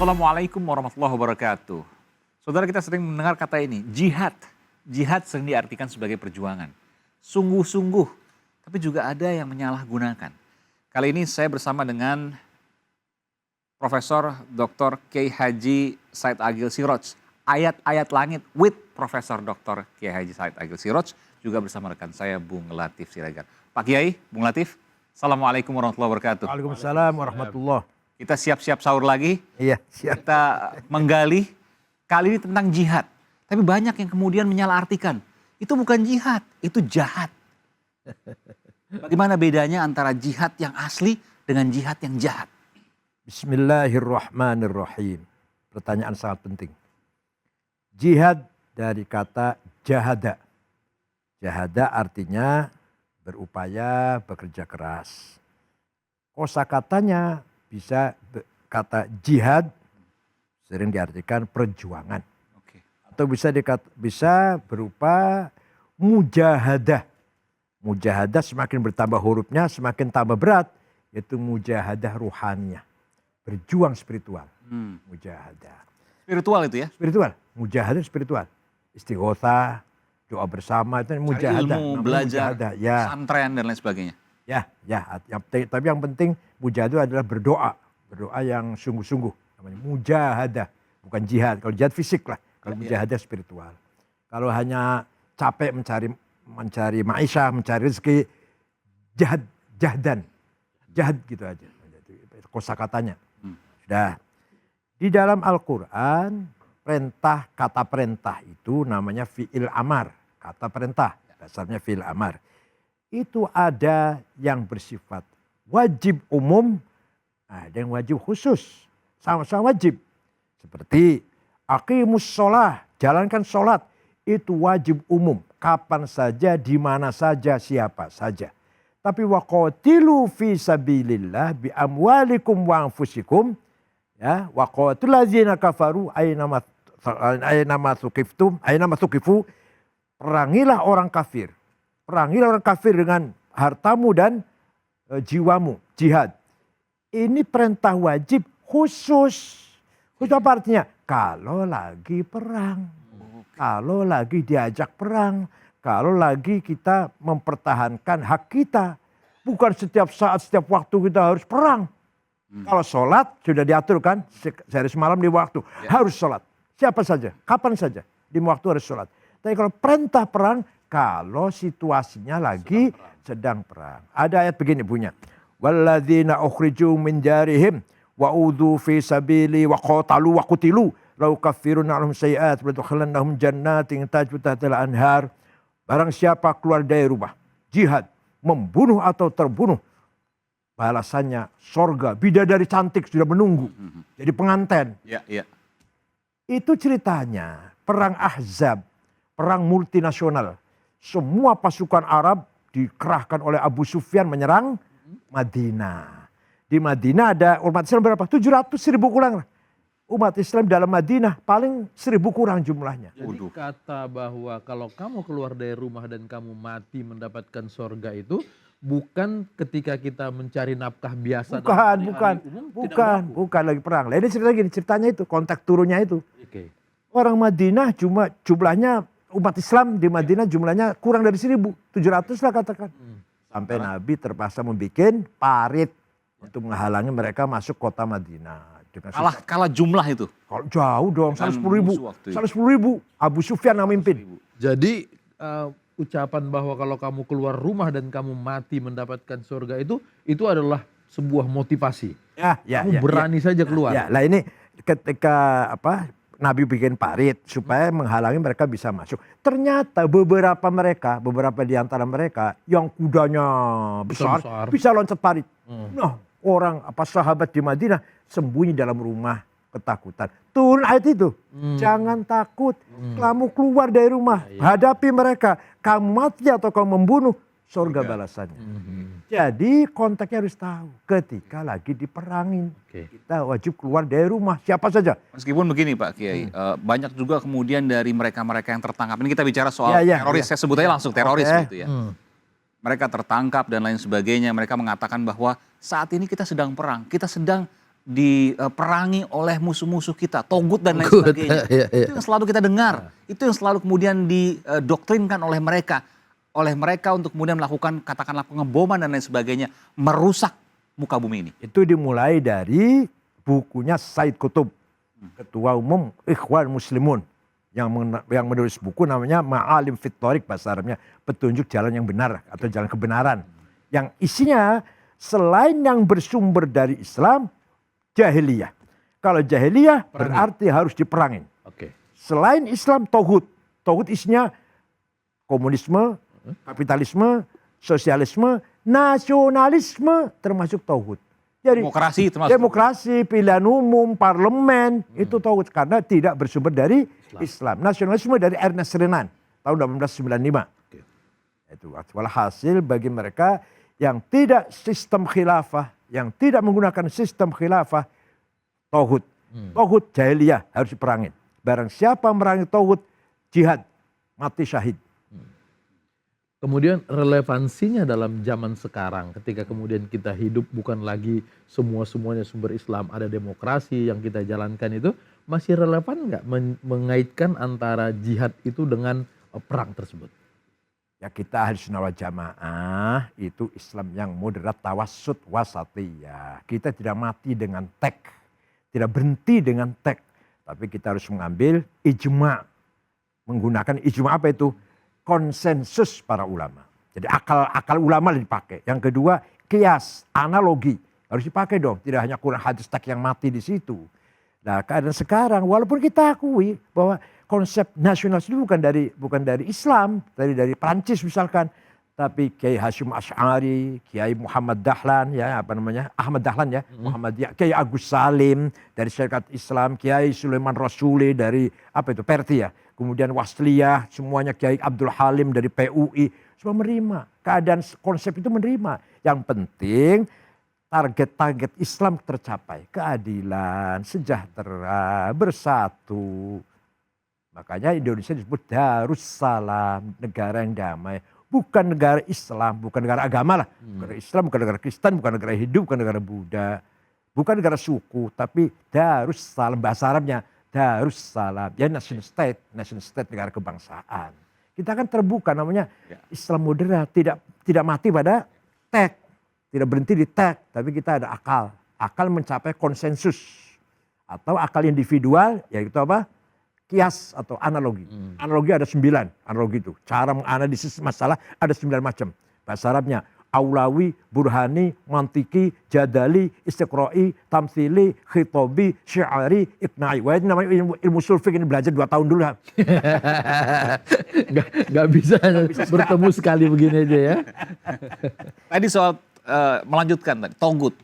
Assalamualaikum warahmatullahi wabarakatuh. Saudara, kita sering mendengar kata ini, jihad. Jihad sering diartikan sebagai perjuangan. Sungguh-sungguh, tapi juga ada yang menyalahgunakan. Kali ini saya bersama dengan Profesor Dr. Kiai Haji Said Agil Siroj. Ayat-ayat langit with Profesor Dr. Kiai Haji Said Agil Siroj. Juga bersama rekan saya Bung Latif Siregar. Pak Kiai, Bung Latif, Assalamualaikum warahmatullahi wabarakatuh. Waalaikumsalam warahmatullahi. Kita siap-siap sahur lagi. Iya, siap. Kita menggali kali ini tentang jihad. Tapi banyak yang kemudian menyalahartikan. Itu bukan jihad, itu jahat. Bagaimana bedanya antara jihad yang asli dengan jihad yang jahat? Bismillahirrahmanirrahim. Pertanyaan sangat penting. Jihad dari kata jahada. Jahada artinya berupaya, bekerja keras. Kosakatanya bisa kata jihad sering diartikan perjuangan. Oke. Atau bisa berupa mujahadah. Mujahadah semakin bertambah hurufnya semakin tambah berat. Yaitu mujahadah ruhaniyah. Berjuang spiritual. Mujahadah. Spiritual itu ya? Spiritual. Mujahadah spiritual. Istighosah, doa bersama itu mujahadah. Ilmu, belajar, mujahadah. Ya. santren dan lain sebagainya. Ya, tapi yang penting mujahadah adalah berdoa. Berdoa yang sungguh-sungguh. Namanya mujahadah. Bukan jihad. Kalau jihad fisik lah. Kalau mujahadah spiritual. Kalau hanya capek mencari maisha, mencari rezeki. Jahdan. Jahad gitu aja. Kosakatanya. Sudah. Di dalam Al-Quran, kata perintah itu namanya fi'il amar. Kata perintah. Dasarnya fi'il amar. Itu ada yang bersifat wajib umum, ada yang wajib khusus. Sama-sama wajib. Seperti aqimus sholah, jalankan sholat. Itu wajib umum. Kapan saja, di mana saja, siapa saja. Tapi waqatilu fi sabilillah bi amwalikum wa anfusikum. Ya, waqatil ladzina kafaru aynama thuqifu. Perangilah orang kafir. Perangilah orang kafir dengan hartamu dan jiwamu. Jihad. Ini perintah wajib khusus. Khusus apa artinya? Kalau lagi perang. Kalau lagi diajak perang. Kalau lagi kita mempertahankan hak kita. Bukan setiap saat, setiap waktu kita harus perang. Kalau sholat sudah diatur kan. Sehari semalam di waktu. Harus sholat. Siapa saja. Kapan saja. Di waktu harus sholat. Tapi kalau perintah perang. Kalau situasinya lagi sedang perang. Ada ayat begini punya. Walladzina ukhriju min jarihim wa udhu fi sabili wa qatalu wa qutilu law kaffiruna anhum sayiat wa tudkhilannahum jannatin tajri tahtal anhar. Barang siapa keluar dari rumah, jihad, membunuh atau terbunuh, balasannya sorga, bidadari cantik sudah menunggu. Jadi pengantin. Ya, ya. Itu ceritanya perang Ahzab, perang multinasional. Semua pasukan Arab dikerahkan oleh Abu Sufyan menyerang Madinah. Di Madinah ada umat Islam berapa? 700.000 kurang. Umat Islam dalam Madinah paling 1.000 kurang jumlahnya. Jadi kata bahwa kalau kamu keluar dari rumah dan kamu mati mendapatkan sorga itu bukan ketika kita mencari nafkah biasa. Bukan lagi perang. Lah ini cerita gini, ceritanya itu konteks turunnya itu. Oke. Orang Madinah cuma jumlahnya umat Islam di Madinah jumlahnya kurang dari 1.000, 700 lah katakan. Sampai Nabi terpaksa membuat parit untuk menghalangi mereka masuk kota Madinah. Kalah jumlah itu? Jauh dong, 110.000. 110.000, Abu Sufyan yang memimpin. Jadi ucapan bahwa kalau kamu keluar rumah dan kamu mati mendapatkan surga itu adalah sebuah motivasi. Kamu berani saja keluar. Lah ini ketika Nabi bikin parit supaya menghalangi mereka bisa masuk. Ternyata beberapa di antara mereka yang kudanya besar. Bisa loncat parit. Nah, sahabat di Madinah sembunyi dalam rumah ketakutan. Turun ayat itu. Jangan takut. Kamu keluar dari rumah. Hadapi mereka. Kamu mati atau kamu membunuh. Surga balasannya. Jadi konteksnya harus tahu. Ketika lagi diperangin. Kita wajib keluar dari rumah. Siapa saja. Meskipun begini Pak Kiai. Banyak juga kemudian dari mereka-mereka yang tertangkap. Ini kita bicara soal teroris. Saya sebutnya langsung teroris gitu ya. Mereka tertangkap dan lain sebagainya. Mereka mengatakan bahwa saat ini kita sedang perang. Kita sedang diperangi oleh musuh-musuh kita, togut dan lain Togut, sebagainya. iya. Itu yang selalu kita dengar, itu yang selalu kemudian didoktrinkan oleh mereka untuk kemudian melakukan katakanlah pengeboman dan lain sebagainya, merusak muka bumi ini. Itu dimulai dari bukunya Said Qutb, Ketua Umum Ikhwan Muslimun, yang menulis buku namanya Ma'alim fit Thoriq, bahasa Arabnya petunjuk jalan yang benar atau jalan kebenaran. Yang isinya selain yang bersumber dari Islam, jahiliyah. Kalau jahiliyah berarti harus diperangin. Oke. Selain Islam, tauhid. Tauhid isinya komunisme, kapitalisme, sosialisme, nasionalisme termasuk tauhid. Jadi Demokrasi termasuk. demokrasi, pilihan umum, parlemen itu tauhid karena tidak bersumber dari Islam. Nasionalisme dari Ernest Renan tahun 1895. Oke. Itu walhasil bagi mereka yang tidak sistem khilafah, yang tidak menggunakan sistem khilafah, tauhid. Tauhid jahiliyah harus diperangin. Barang siapa merangi tauhid, jihad, mati syahid. Kemudian relevansinya dalam zaman sekarang ketika kemudian kita hidup bukan lagi semuanya sumber Islam, ada demokrasi yang kita jalankan, itu masih relevan nggak mengaitkan antara jihad itu dengan perang tersebut? Ya, kita ahli sunnah wal jamaah itu Islam yang moderat, tawassut, wasatiyah. Kita tidak mati dengan tek, tidak berhenti dengan tek, tapi kita harus mengambil ijma. Menggunakan ijma apa itu? Konsensus para ulama. Jadi akal ulama dipakai. Yang kedua, kias, analogi harus dipakai dong. Tidak hanya Quran hadis tak yang mati di situ. Nah, keadaan sekarang walaupun kita akui bahwa konsep nasionalis itu bukan dari Islam, dari Prancis misalkan, tapi Kiai Hasyim Asy'ari, Kiai Muhammad Dahlan, ya apa namanya, Ahmad Dahlan ya, Muhammadiyah, Kiai Agus Salim dari Syarikat Islam, Kiai Sulaiman Rasuli dari apa itu Perti ya, kemudian Wasliyah, semuanya Kiai Abdul Halim dari PUI, semua menerima. Keadaan konsep itu menerima. Yang penting target-target Islam tercapai. Keadilan, sejahtera, bersatu. Makanya Indonesia disebut Darussalam, negara yang damai. Bukan negara Islam, bukan negara agama lah. Negara Islam, bukan negara Kristen, bukan negara Hindu, bukan negara Buddha. Bukan negara suku, tapi Darussalam, bahasa Arabnya Darussalam. Ya nation state negara kebangsaan. Kita kan terbuka namanya Islam moderat, tidak mati pada tek. Tidak berhenti di tek, tapi kita ada akal. Akal mencapai konsensus. Atau akal individual, yaitu apa? Kias atau analogi. Analogi ada 9, analogi itu. Cara menganalisis masalah ada 9 macam. Bahasa Arabnya Aulawi, Burhani, Mantiki, Jadali, Istiqra'i, Tamthili, Khitobi, Syi'ari, Iqna'i. Wah, ini namanya ilmu sulfik, ini belajar 2 tahun dulu. Gak bisa bertemu sekali begini aja ya. Tadi soal melanjutkan tadi, togut.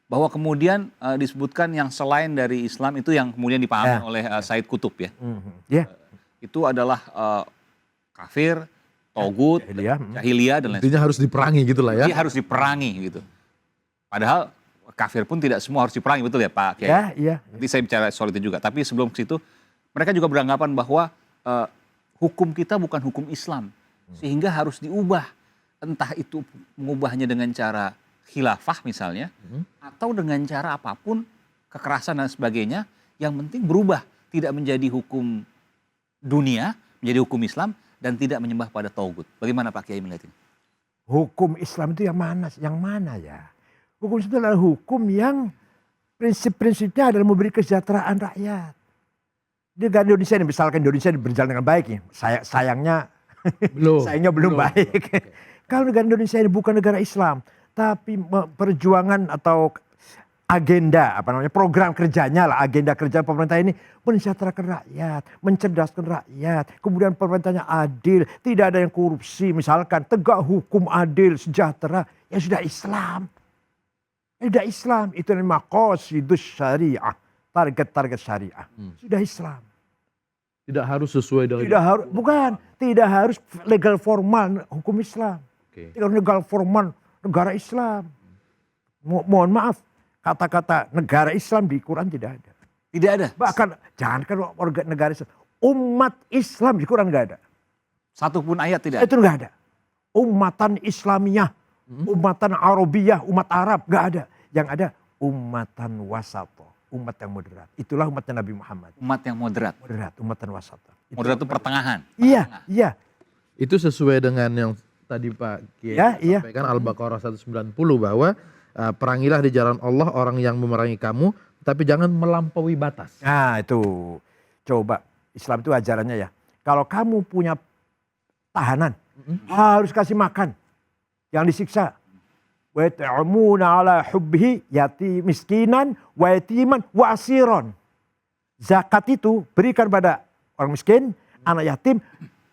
Bahwa kemudian disebutkan yang selain dari Islam itu yang kemudian dipahami oleh Said Qutb ya. Itu adalah kafir, togut, jahiliyah dan lain sebagainya. Intinya harus diperangi gitu lah ya. Jadi harus diperangi gitu. Padahal kafir pun tidak semua harus diperangi, betul ya Pak Kiai? Iya. Nanti saya bicara soal itu juga. Tapi sebelum ke situ, mereka juga beranggapan bahwa hukum kita bukan hukum Islam. Sehingga harus diubah. Entah itu mengubahnya dengan cara khilafah misalnya, atau dengan cara apapun, kekerasan dan sebagainya, yang penting berubah. Tidak menjadi hukum dunia, menjadi hukum Islam, dan tidak menyembah pada taugut. Bagaimana Pak Kiai melihat ini? Hukum Islam itu yang mana? Yang mana ya? Hukum Islam itu adalah hukum yang prinsip-prinsipnya adalah memberi kesejahteraan rakyat. Di negara Indonesia ini, misalkan Indonesia berjalan dengan baik nih, sayangnya belum baik. Kalau negara Indonesia ini bukan negara Islam, tapi perjuangan atau agenda, program kerjanya lah, agenda kerja pemerintah ini mensejahterakan rakyat, mencerdaskan rakyat, kemudian pemerintahnya adil, tidak ada yang korupsi, misalkan tegak hukum adil, sejahtera, ya sudah Islam. Sudah Islam, itu namanya maqasidus syariah, target-target syariah, sudah Islam. Tidak harus sesuai dengan tidak harus legal formal hukum Islam. Tidak harus legal formal negara Islam. Mohon maaf, kata-kata negara Islam di Quran tidak ada. Tidak ada? Bahkan jangankan negara Islam, umat Islam di Quran nggak ada. Satupun ayat tidak ada? Itu nggak ada. Umatan Islamiyah, umatan Arabiyah, umat Arab nggak ada. Yang ada ummatan wasata. Umat yang moderat. Itulah umatnya Nabi Muhammad. Umat yang moderat. Moderat, umatan wasata. Moderat itu pertengahan. Iya, iya. Itu sesuai dengan yang tadi Pak Kiai Ya, iya. sampaikan Al-Baqarah 190 bahwa perangilah di jalan Allah orang yang memerangi kamu, tapi jangan melampaui batas. Nah itu. Coba, Islam itu ajarannya ya. Kalau kamu punya tahanan, harus kasih makan. Jangan disiksa. Wa ta'amuna ala hubbihi yati miskinan wa yatiman wa asiron. Zakat itu berikan pada orang miskin, anak yatim,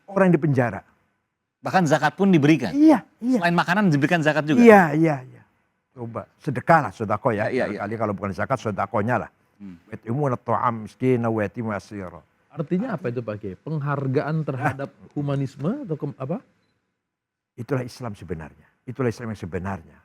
orang yang dipenjara. Bahkan zakat pun diberikan. Iya, iya. Selain makanan diberikan zakat juga. Iya, iya, iya. Coba, sedekah lah, sodako ya. Iya, iya. Kali kalau bukan zakat, sodakonya lah. Wa ta'amuna ta'am miskinan wa yatiman wa asiron. Artinya apa itu Pak Kiai? Penghargaan terhadap humanisme atau apa? Itulah Islam sebenarnya. Itulah Islam yang sebenarnya.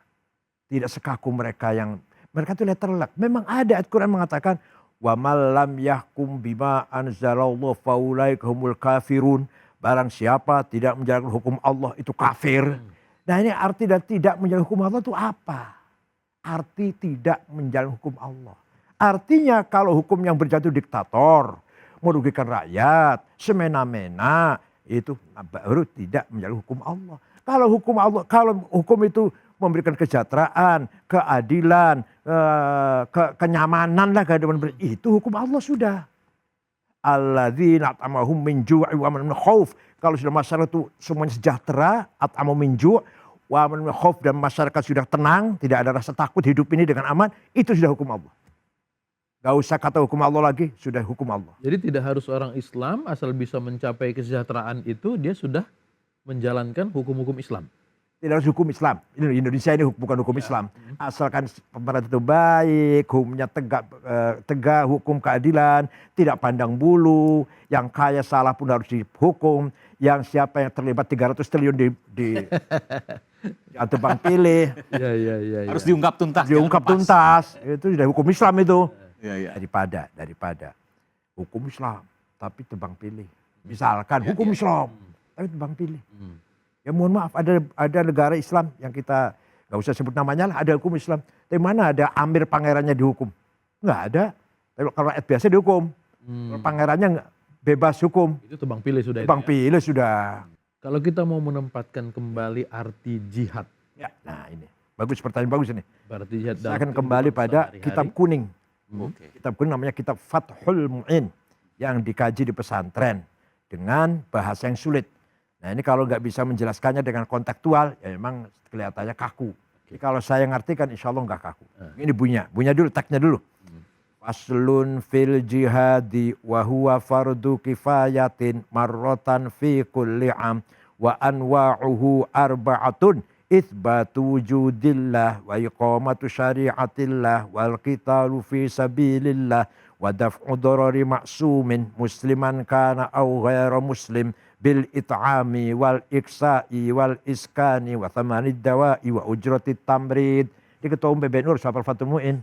Tidak sekaku mereka itu letterlek. Memang ada ayat Quran mengatakan wa man lam yahkum bima anzalallahu faulaika humul kafirun. Barang siapa tidak menjalankan hukum Allah itu kafir. Nah ini arti dan tidak menjalankan hukum Allah itu apa? Arti tidak menjalankan hukum Allah. Artinya kalau hukum yang berjatuh diktator, merugikan rakyat, semena-mena, itu baru tidak menjalankan hukum Allah. Kalau hukum itu memberikan kesejahteraan, keadilan, kenyamanan lah, itu hukum Allah sudah. Alladzina at'amahum min ju'i wa min khauf. Kalau sudah masyarakat itu semuanya sejahtera, at'amahum min ju' wa min khauf, dan masyarakat sudah tenang, tidak ada rasa takut, hidup ini dengan aman, itu sudah hukum Allah. Gak usah kata hukum Allah lagi, sudah hukum Allah. Jadi tidak harus orang Islam asal bisa mencapai kesejahteraan itu dia sudah menjalankan hukum-hukum Islam. Tidak harus hukum Islam. Ini Indonesia ini bukan hukum Islam. Asalkan pemerintah itu baik, hukumnya tegak, hukum keadilan, tidak pandang bulu, yang kaya salah pun harus dihukum, yang siapa yang terlibat 300 triliun di tebang pilih, Ya. Harus diungkap tuntas. diungkap jangan lepas. tuntas. Itu sudah hukum Islam itu. Iya. Daripada hukum Islam tapi tebang pilih. Misalkan hukum Islam tapi tebang pilih. Ya mohon maaf, ada negara Islam yang kita nggak usah sebut namanya lah, ada hukum Islam. Tapi mana ada amir pangerannya dihukum? Nggak ada. Tapi kalau rakyat biasa dihukum. Kalau pangerannya nggak bebas hukum. Itu tebang pilih sudah. Tebang itu ya? pilih sudah. Kalau kita mau menempatkan kembali arti jihad, Ya, nah ini bagus, pertanyaan bagus ini. berarti jihad Saya dalam akan kehidupan kembali pada sehari-hari. kitab kuning. Oke. Kitab kuning namanya kitab Fathul Mu'in yang dikaji di pesantren dengan bahasa yang sulit. Nah ini kalau nggak bisa menjelaskannya dengan kontekstual, ya memang kelihatannya kaku. Jadi kalau saya ngartikan insya Allah nggak kaku. Ini bunyinya dulu, teksnya dulu. Faslun fil jihadi wa huwa fardu kifayatin marrotan fi kulli am wa anwa'uhu arba'atun itsbatu wujudillah wa iqamatu syari'atillah wal qitalu fi sabilillah wa daf'u darari ma'sumin musliman kana aw ghairu muslim bil it'ami wal iksa'i wal iskani wa thamanid dawa'i wa ujratit tamrid. Di Ketua Umum PBNU Syafal Fathul Mu'in.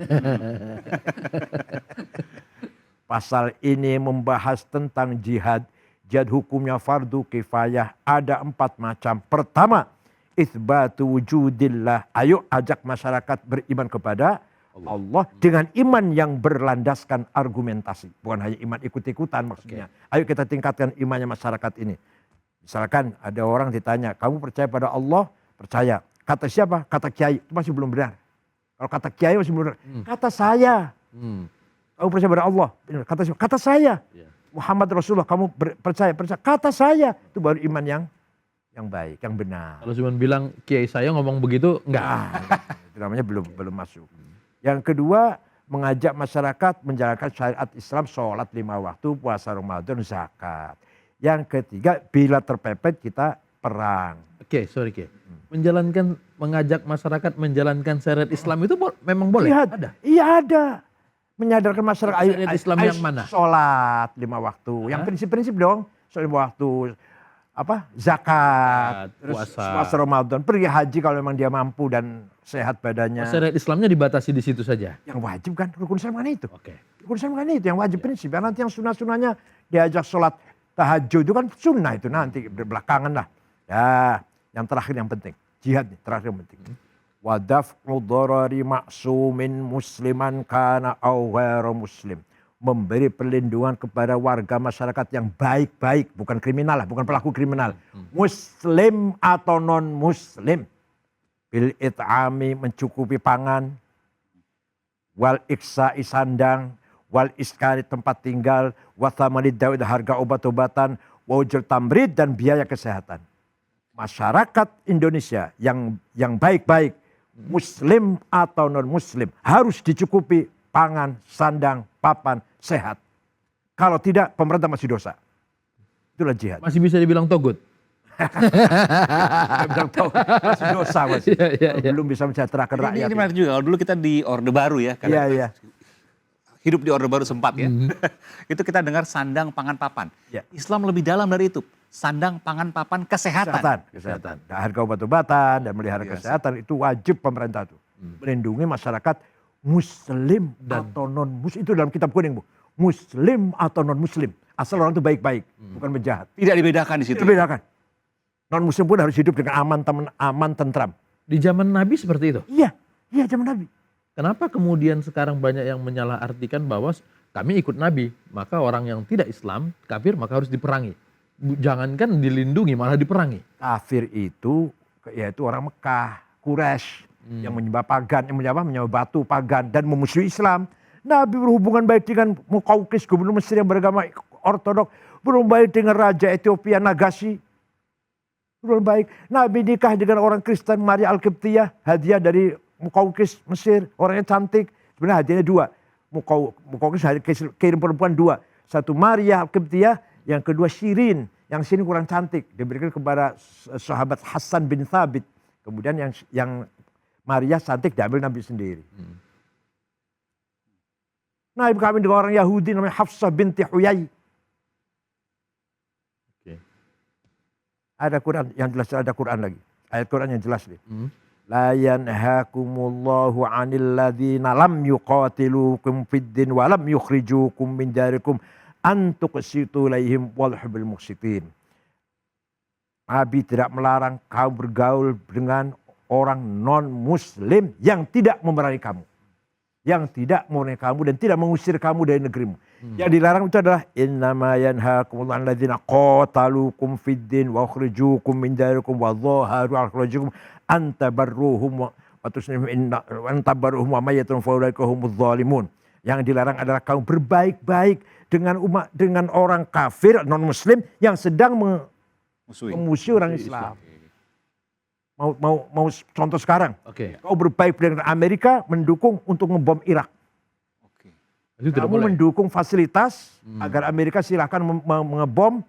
Pasal ini membahas tentang jihad. Jihad hukumnya fardu kifayah. Ada 4 macam. Pertama, itsbatu wujudillah. Ayo ajak masyarakat beriman kepada Allah dengan iman yang berlandaskan argumentasi. Bukan hanya iman ikut-ikutan maksudnya. Ayo kita tingkatkan imannya masyarakat ini. Misalkan ada orang ditanya, kamu percaya pada Allah? Percaya. Kata siapa? Kata kiai. Itu masih belum benar. Kalau kata kiai masih belum benar. Kata saya. Kamu percaya pada Allah? Kata siapa? Kata saya. Muhammad Rasulullah, kamu percaya? Kata saya. Itu baru iman yang baik, yang benar. Kalau cuma bilang kiai saya ngomong begitu, enggak. Itu namanya belum masuk. Yang kedua, mengajak masyarakat menjalankan syariat Islam, sholat 5 waktu, puasa Ramadan, zakat. Yang ketiga, bila terpepet kita perang. Oke, sorry Kiai. Mengajak masyarakat menjalankan syariat Islam itu memang boleh? Jihad. Ada? Iya ada. Menyadarkan masyarakat. Syariat Islam yang mana? Sholat 5 waktu. Yang prinsip-prinsip dong. Sholat 5 waktu. Zakat. Terus puasa Ramadan. Pergi haji kalau memang dia mampu dan sehat badannya. Syariat Islamnya dibatasi di situ saja? Yang wajib kan rukun Islam kan itu. Oke. Rukun Islam kan itu yang wajib prinsip. Ya, nanti yang sunnah-sunnahnya diajak sholat tahajud itu kan sunnah itu nanti belakangan lah. Ya, yang terakhir yang penting. Jihad nih, terakhir yang penting. wa daf'u dharari ma'sumin musliman kana aw ghairu muslim. Memberi perlindungan kepada warga masyarakat yang baik-baik, bukan kriminal lah, bukan pelaku kriminal. Muslim atau non muslim. Bil it'ami, mencukupi pangan, wal iksa'i sandang, wal iskari tempat tinggal, wa thamanid dawid harga obat-obatan, wa ujur tamrid dan biaya kesehatan. Masyarakat Indonesia yang baik-baik, muslim atau non muslim, harus dicukupi pangan, sandang, papan, sehat. Kalau tidak, pemerintah masih dosa. Itulah jihad. Masih bisa dibilang togut. Bilang tahu, masih dosa masih. Belum bisa mensejahterakan rakyat. Ini menarik juga, kalau dulu kita di Orde Baru ya. Iya. Hidup di Orde Baru sempat ya. Itu kita dengar sandang, pangan, papan. Ya. Islam lebih dalam dari itu. Sandang, pangan, papan, kesehatan. Kesehatan. Dan harga obat-obatan dan melihara kesehatan itu wajib pemerintah tuh. Melindungi masyarakat muslim atau non muslim. Itu dalam kitab kuning, Bu. Muslim atau non muslim. Asal orang itu baik-baik, bukan penjahat. Tidak dibedakan di situ. Tidak dibedakan. Non muslim pun harus hidup dengan aman, tentram. Di zaman Nabi seperti itu. Iya zaman Nabi. Kenapa kemudian sekarang banyak yang menyalahartikan bahwa kami ikut Nabi, maka orang yang tidak Islam, kafir, maka harus diperangi. Jangankan dilindungi, malah diperangi. Kafir itu yaitu orang Mekah, Quraisy yang menyembah pagan, yang menyembah batu pagan dan memusuhi Islam. Nabi berhubungan baik dengan Muqawqis, gubernur Mesir yang beragama ortodok, berhubungan baik dengan Raja Ethiopia Nagasi. Berhubungan baik. Nabi nikah dengan orang Kristen Maria Al-Qibtiyah, hadiah dari Muqawqis Mesir, orangnya cantik. Sebenarnya hadiahnya dua. Muqawqis kirim perempuan dua. Satu Maria Al-Qibtiyah, yang kedua Shirin. Yang Shirin kurang cantik, diberikan kepada sahabat Hasan bin Thabit. Kemudian yang Maria cantik diambil Nabi sendiri. Nabi kawin dengan orang Yahudi namanya Hafsah binti Huyai. Ada Quran yang jelas, ada Quran lagi. Ayat Quran yang jelas nih. La yanhakumullahu 'anil ladzina lam yuqatilukum fid din wa lam yukhrijukum min diyarikum an tuqsitu ilaihim wal hubbul muqsitin. Nabi tidak melarang kamu bergaul dengan orang non muslim yang tidak memerangi kamu. Yang tidak memerangi kamu dan tidak mengusir kamu dari negerimu. Yang dilarang itu adalah innama yanhaakumullahu 'anil ladzina qatalukum fid din wa akhrajukum min diyarikum wa dhaharu 'ala ikhrajikum an tabarruhum wa tuslimu inna tabarruhum wa mayyatun fa ulaika humudz zalimun. Yang dilarang adalah kamu berbaik-baik dengan orang kafir non muslim yang sedang memusuhi orang Islam. Mau contoh sekarang. Kau berbaik dengan Amerika mendukung untuk ngebom Irak. Itu tidak Kamu boleh. mendukung fasilitas agar Amerika silahkan mengebom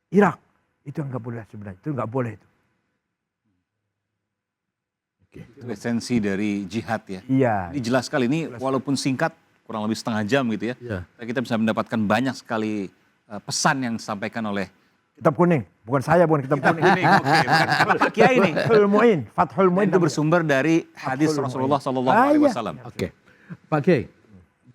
Irak. Itu nggak boleh sebenarnya. Itu nggak boleh itu. Itu esensi dari jihad ya. Iya. Ini jelas sekali, ini walaupun singkat, kurang lebih setengah jam gitu ya. Kita bisa mendapatkan banyak sekali pesan yang disampaikan oleh Kitab kuning, bukan saya, bukan kitab kuning. Oke, bukan Pak Kiai ini. Fathul Mu'in. Itu bersumber dari hadis Rasulullah SAW. Oke, Pak Kiai,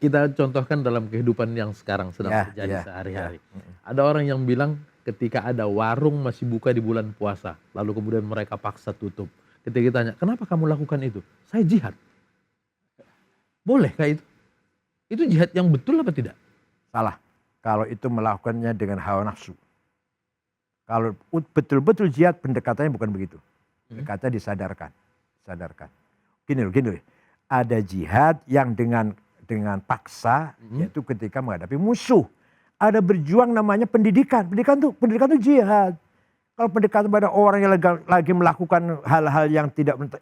kita contohkan dalam kehidupan yang sekarang sedang terjadi sehari-hari. Ada orang yang bilang ketika ada warung masih buka di bulan puasa, lalu kemudian mereka paksa tutup. Ketika kita tanya, kenapa kamu lakukan itu? Saya jihad. Boleh kah itu? Itu jihad yang betul apa tidak? Salah. Kalau itu melakukannya dengan hawa nafsu. Kalau betul-betul jihad, pendekatannya bukan begitu. Pendekatannya disadarkan. Gini loh. Ada jihad yang dengan paksa, yaitu ketika menghadapi musuh. Ada berjuang namanya pendidikan. Pendidikan itu jihad. Kalau pendekatan pada orang yang lagi melakukan hal-hal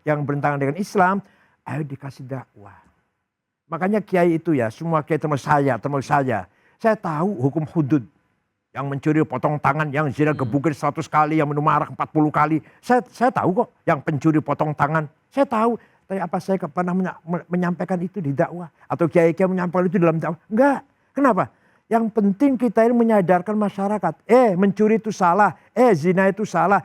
yang bertentangan dengan Islam, ayo dikasih dakwah. Makanya kiai itu ya, semua kiai termasuk saya. Saya tahu hukum hudud. Yang mencuri potong tangan, yang zina gebukin 100 kali, yang minum arak 40 kali. Saya tahu kok yang pencuri potong tangan. Saya tahu. Tapi apa saya pernah menyampaikan itu di dakwah? Atau kiai-kiai menyampaikan itu dalam dakwah? Enggak. Kenapa? Yang penting kita ini menyadarkan masyarakat. Mencuri itu salah. Zina itu salah.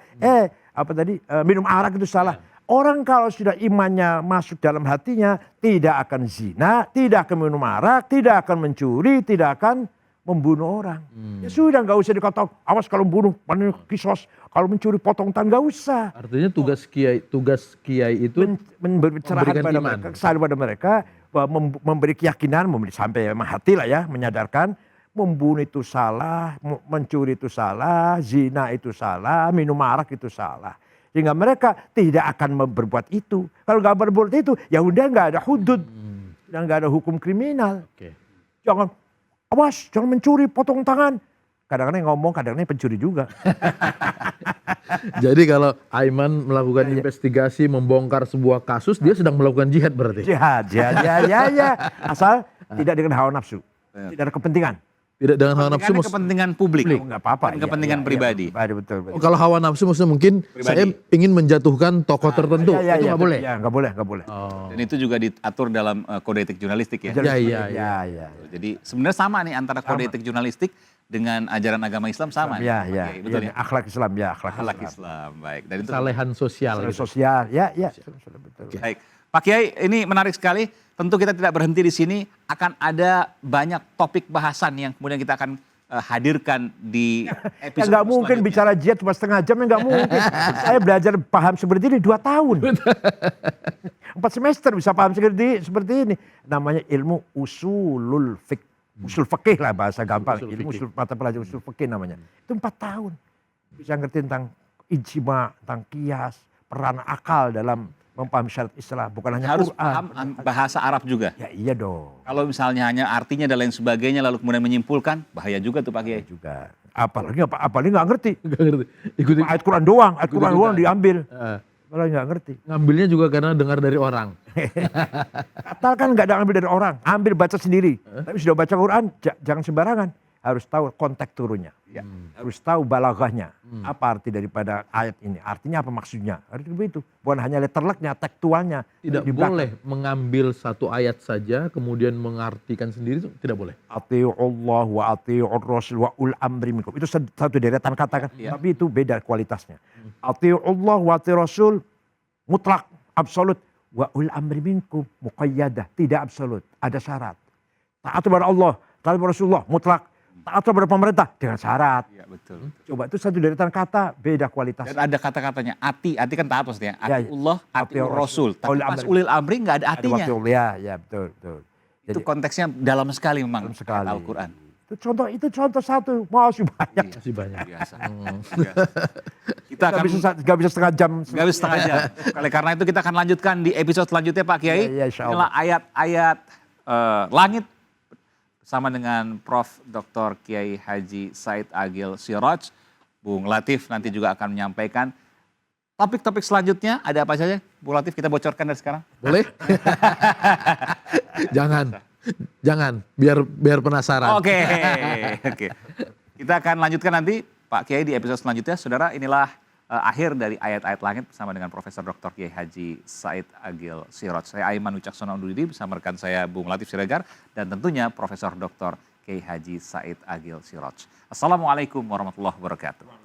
Minum arak itu salah. Orang kalau sudah imannya masuk dalam hatinya, tidak akan zina, tidak akan minum arak, tidak akan mencuri, tidak akan membunuh orang. Ya sudah nggak usah dikatakan, awas kalau membunuh, panen kisos, kalau mencuri potong tangan nggak usah. Artinya tugas kiai itu Memberi pencerahan memberikan pada iman. mereka, kesan pada mereka, bahwa memberi keyakinan, sampai memang hati lah ya, menyadarkan membunuh itu salah, mencuri itu salah, zina itu salah, minum arak itu salah. Sehingga mereka tidak akan berbuat itu. Kalau nggak berbuat itu, ya udah nggak ada hudud, dan nggak ada hukum kriminal. Oke. Jangan, awas, jangan mencuri, potong tangan. Kadang-kadang yang ngomong, kadang-kadang pencuri juga. Jadi kalau Aiman melakukan investigasi membongkar sebuah kasus, dia sedang melakukan jihad berarti. Jihad, ya. Asal tidak dengan hawa nafsu, tidak ada kepentingan. Tidak dengan hawa nafsu. Kepentingannya kepentingan publik. Oh, nggak apa-apa. Bukan kepentingan pribadi. Betul. Oh, kalau hawa nafsu maksudnya mungkin saya ingin menjatuhkan tokoh tertentu, itu nggak boleh. Ya, nggak boleh. Oh. Dan itu juga diatur dalam kode etik jurnalistik ya. Ya. Jadi sebenarnya sama nih antara kode etik jurnalistik dengan ajaran agama Islam sama. Ya. Oke, betul ya. Akhlak Islam, ya. Akhlak Islam, baik. Dan itu Kesalehan sosial. gitu. Sosial, ya. Betul. baik. Pak Kiai, ini menarik sekali. Tentu kita tidak berhenti di sini. Akan ada banyak topik bahasan yang kemudian kita akan hadirkan di Ya episode nggak mungkin selanjutnya. bicara jihad cuma setengah jam, ya nggak mungkin. Saya belajar paham seperti ini 2 tahun. 4 semester bisa paham seperti ini. Namanya ilmu usulul fiqh. Usul fikih lah bahasa gampang. Usul Ilmu fikih. mata pelajaran usul fikih namanya. Itu 4 tahun. Bisa ngerti tentang ijma, tentang kias, peran akal dalam memahami syariat Islam. Bukan hanya Harus Quran. paham bahasa Arab juga. Ya iya dong. Kalau misalnya hanya artinya dan lain sebagainya lalu kemudian menyimpulkan, bahaya juga tuh Pak Kiai. Juga. Apalagi nggak ngerti. Nggak ngerti. Ikuti. Ayat Quran doang Ikuti-ikutan. diambil. Eh, Kalau nggak ngerti. ngambilnya juga karena dengar dari orang. Katakan nggak ada ambil dari orang, ambil baca sendiri. Tapi sudah baca Quran, jangan sembarangan. Harus tahu konteks turunnya. Harus tahu balaghahnya. Apa arti daripada ayat ini? Artinya apa maksudnya? Harus begitu. Bukan hanya letterleknya, tekstualnya. Tidak Di belakang. boleh mengambil satu ayat saja kemudian mengartikan sendiri, itu tidak boleh. Ati'ullah wa ati'ur rasul wa ul amri minkum. Itu satu deretan kata kan. Tapi itu beda kualitasnya. Ati'ullah wa ati'ur rasul mutlak, absolut. Wa ul amri minkum muqayyadah, tidak absolut. Ada syarat. Taat kepada Allah, taat kepada Rasulullah, mutlak. Taat kepada pemerintah dengan syarat. Iya betul. Coba itu satu deretan kata, beda kualitas. Dan ada kata-katanya ati kan taat maksudnya. Ya, ya. Atiullah, atiur Rasul. Tapi Ulil pas amri. ulil amri nggak ada Ada artinya. waktu, ya betul. Itu konteksnya dalam sekali memang dalam sekali. Al-Quran. Itu contoh satu, masih banyak. Masih banyak. Biasa. Kita akan Gak bisa setengah jam. nggak habis setengah jam. Oleh karena itu kita akan lanjutkan di episode selanjutnya Pak Kiai. Ya, insya Inilah Allah. ayat-ayat langit bersama dengan Prof. Dr. Kiai Haji Said Agil Siraj. Bung Latif nanti juga akan menyampaikan topik-topik selanjutnya. Ada apa saja? Bung Latif kita bocorkan dari sekarang. Boleh? Jangan, biar penasaran. Oke. Kita akan lanjutkan nanti Pak Kiai di episode selanjutnya. Saudara, inilah akhir dari ayat-ayat langit bersama dengan Profesor Dr. Kiai Haji Said Agil Siraj. Saya Aiman Wicaksono undur diri bersama rekan saya Bung Latif Siregar dan tentunya Profesor Dr. Kiai Haji Said Agil Siraj. Assalamualaikum warahmatullahi wabarakatuh.